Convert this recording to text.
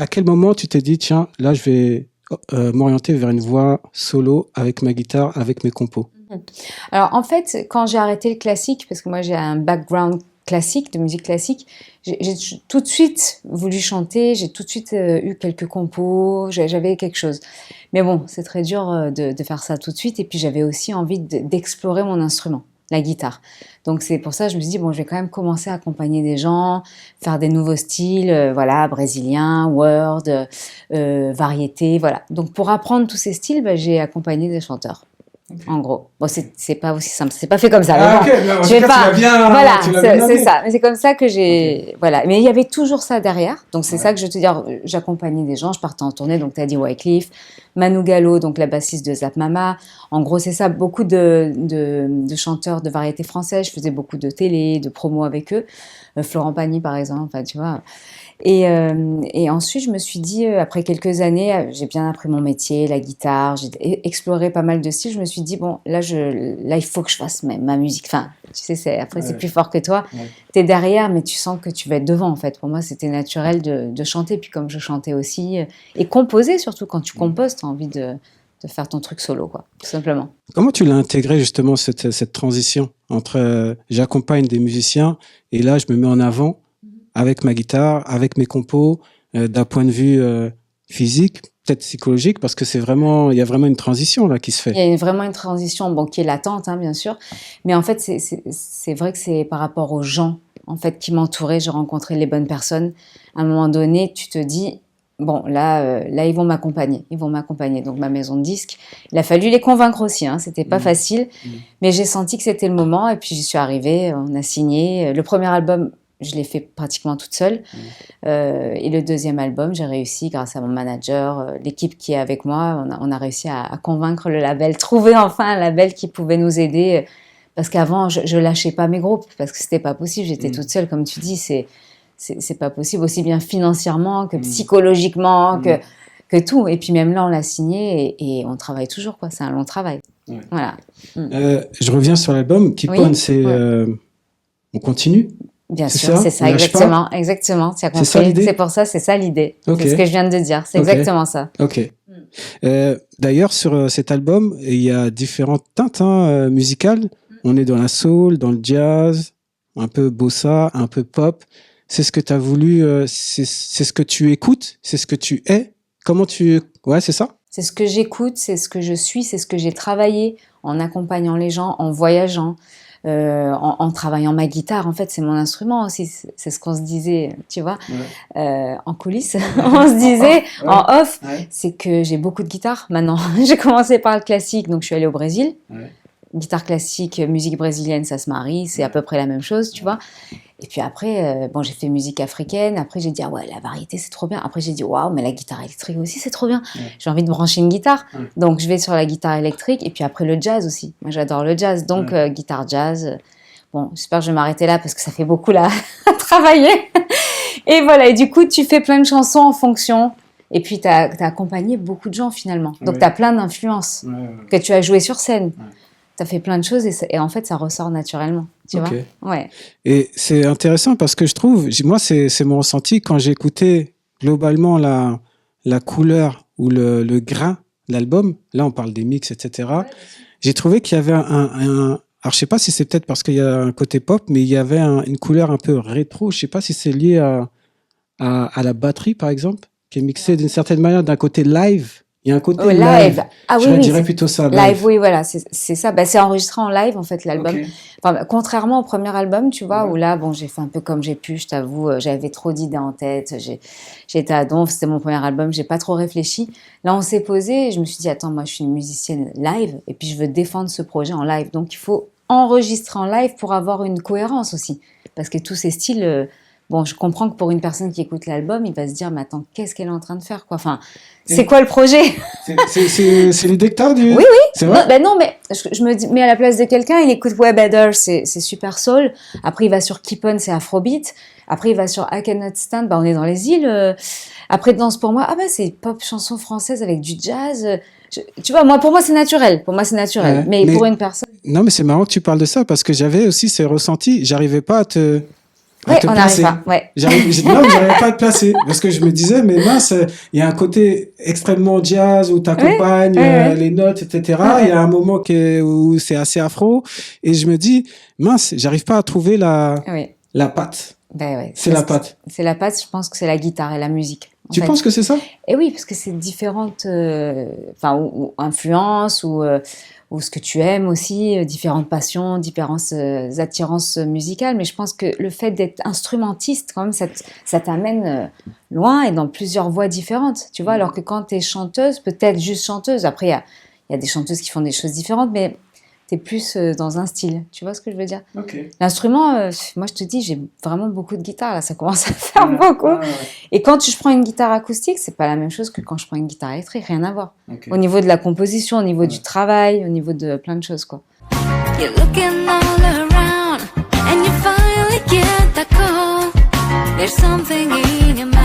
à quel moment tu t'es dit, tiens, là, je vais m'orienter vers une voix solo avec ma guitare, avec mes compos? Alors en fait, quand j'ai arrêté le classique, parce que moi j'ai un background classique, de musique classique, j'ai tout de suite voulu chanter, j'ai tout de suite eu quelques compos, j'avais quelque chose. Mais bon, c'est très dur de faire ça tout de suite, et puis j'avais aussi envie d'explorer mon instrument, la guitare. Donc c'est pour ça que je me suis dit, bon, je vais quand même commencer à accompagner des gens, faire des nouveaux styles, voilà, brésilien, world, variété, voilà. Donc pour apprendre tous ces styles, bah, j'ai accompagné des chanteurs. En gros, bon, c'est pas aussi simple, c'est pas fait comme ça. Mais bon, Ok, non, en je tout vais cas, pas. Voilà, tu l'as bien c'est amené. ça. Mais c'est comme ça que j'ai, Ok. voilà. Mais il y avait toujours ça derrière. Donc c'est Ouais. ça que je veux te dire. J'accompagnais des gens, je partais en tournée. Donc t'as dit Wycliffe, Manu Gallo, donc la bassiste de Zap Mama. En gros, c'est ça. Beaucoup de chanteurs de variété française. Je faisais beaucoup de télé, de promos avec eux. Florent Pagny, par exemple. Enfin, tu vois. Et ensuite, je me suis dit, après quelques années, j'ai bien appris mon métier, la guitare, j'ai exploré pas mal de styles. Je me suis dit, bon, là, il faut que je fasse ma musique. Enfin, tu sais, après, c'est Ouais. plus fort que toi. Ouais. T'es derrière, mais tu sens que tu vas être devant, en fait. Pour moi, c'était naturel de chanter. Puis comme je chantais aussi, et composer, surtout quand tu composes, t'as envie de faire ton truc solo, quoi, tout simplement. Comment tu l'as intégré justement cette transition entre j'accompagne des musiciens et là je me mets en avant avec ma guitare, avec mes compos, d'un point de vue physique, peut-être psychologique, parce que il y a vraiment une transition là qui se Il fait. y a vraiment une transition, bon, qui est latente, hein, bien sûr. Mais en fait, c'est vrai que c'est par rapport aux gens, en fait, qui m'entouraient. J'ai rencontré les bonnes personnes. À un moment donné, tu te dis, bon, là, ils vont m'accompagner. Ils vont m'accompagner. Donc, ma maison de disques, il a fallu les convaincre aussi, hein. C'était pas facile. Mais j'ai senti que c'était le moment. Et puis, j'y suis arrivée. On a signé. Le premier album, je l'ai fait pratiquement toute seule. Et le deuxième album, j'ai réussi, grâce à mon manager, l'équipe qui est avec moi, on a réussi à convaincre le label, trouver enfin un label qui pouvait nous aider. Parce qu'avant, je lâchais pas mes groupes, parce que c'était pas possible. J'étais toute seule, comme tu dis, c'est pas possible, aussi bien financièrement que psychologiquement, que tout. Et puis même là, on l'a signé et on travaille toujours, quoi. C'est un long travail. Ouais. Voilà. Je reviens sur l'album. Keep Oui, On, c'est ouais. on continue, Bien c'est sûr, ça? c'est ça, On lâche pas? exactement, exactement, tu as C'est ça compris. l'idée? C'est pour ça, c'est ça l'idée. Ok, C'est ce que je viens de dire, c'est ok, exactement ça. ok. D'ailleurs, sur cet album, il y a différentes teintes musicales. On est dans la soul, dans le jazz, un peu bossa, un peu pop. C'est ce que tu as voulu, c'est ce que tu écoutes, c'est ce que tu es. Comment tu... Ouais, c'est ça? C'est ce que j'écoute, c'est ce que je suis, c'est ce que j'ai travaillé en accompagnant les gens, en voyageant, en travaillant ma guitare. En fait, c'est mon instrument aussi. C'est ce qu'on se disait, tu vois, en coulisses. On se disait, en off, c'est que j'ai beaucoup de guitare maintenant. J'ai commencé par le classique, donc je suis allée au Brésil. Guitare classique, musique brésilienne, ça se marie, c'est à peu près la même chose, tu vois. Et puis après, bon, j'ai fait musique africaine. Après, j'ai dit, ah ouais, la variété, c'est trop bien. Après, j'ai dit, waouh, mais la guitare électrique aussi, c'est trop bien. J'ai envie de brancher une guitare. Donc, je vais sur la guitare électrique. Et puis après, le jazz aussi. Moi, j'adore le jazz. Donc, guitare jazz. Bon, j'espère que je vais m'arrêter là parce que ça fait beaucoup là à travailler. Et voilà. Et du coup, tu fais plein de chansons en fonction. Et puis, tu as accompagné beaucoup de gens finalement. Donc, tu as plein d'influences que tu as jouées sur scène. Tu as fait plein de choses et en fait, ça ressort naturellement. Tu vois? Ouais. Et c'est intéressant parce que je trouve, moi, c'est mon ressenti quand j'ai écouté globalement la couleur ou le grain de l'album. Là, on parle des mix, etc. J'ai trouvé qu'il y avait alors, je sais pas si c'est peut-être parce qu'il y a un côté pop, mais il y avait une couleur un peu rétro. Je sais pas si c'est lié à la batterie, par exemple, qui est mixée d'une certaine manière d'un côté live. Il y a un côté live. Ah je oui, dirais plutôt ça. Live, oui, voilà, c'est ça. Bah, c'est enregistré en live, en fait, l'album. Enfin, contrairement au premier album, tu vois, où là, bon, j'ai fait un peu comme j'ai pu, je t'avoue, j'avais trop d'idées en tête, j'étais à donf, c'était mon premier album, j'ai pas trop réfléchi. Là, on s'est posé et je me suis dit, attends, moi, je suis une musicienne live et puis je veux défendre ce projet en live. Donc, il faut enregistrer en live pour avoir une cohérence aussi. Parce que tous ces styles, bon, je comprends que pour une personne qui écoute l'album, il va se dire, mais attends, qu'est-ce qu'elle est en train de faire, quoi? Enfin, c'est quoi le projet? C'est l'idée que t'as du... Oui, c'est vrai? non, mais je me dis, mais à la place de quelqu'un, il écoute Way Better, c'est super soul. Après, il va sur Keep On, c'est Afrobeat. Après, il va sur I Cannot Stand, bah, on est dans les îles. Après, Danse pour moi, ah bah, c'est pop chanson française avec du jazz. Tu vois, pour moi, c'est naturel. Pour moi, c'est naturel. Mais pour une personne. Non, mais c'est marrant que tu parles de ça parce que j'avais aussi ces ressentis. J'arrivais pas à te à te on placer. n'arrive pas. Ouais. Non, j'arrivais pas à te placer parce que je me disais, mais mince, il y a un côté extrêmement jazz où t'accompagnes les notes, etc. Il y a un moment où c'est assez afro et je me dis, mince, j'arrive pas à trouver la patte. Ben ouais. C'est la patte. C'est la patte. Je pense que c'est la guitare et la musique. Tu penses que c'est ça? Et oui, parce que c'est différentes, ou influences ou ce que tu aimes aussi, différentes passions, différentes attirances musicales. Mais je pense que le fait d'être instrumentiste, quand même, ça t'amène loin et dans plusieurs voies différentes. Tu vois, alors que quand tu es chanteuse, peut-être juste chanteuse. Après, il y a des chanteuses qui font des choses différentes, mais t'es plus dans un style. Tu vois ce que je veux dire? L'instrument, moi je te dis, j'ai vraiment beaucoup de guitare là, ça commence à faire beaucoup. Et quand je prends une guitare acoustique, c'est pas la même chose que quand je prends une guitare électrique, rien à voir. Au niveau de la composition, au niveau du travail, au niveau de plein de choses, quoi. You're looking all around and you finally get the call. There's something in your mind.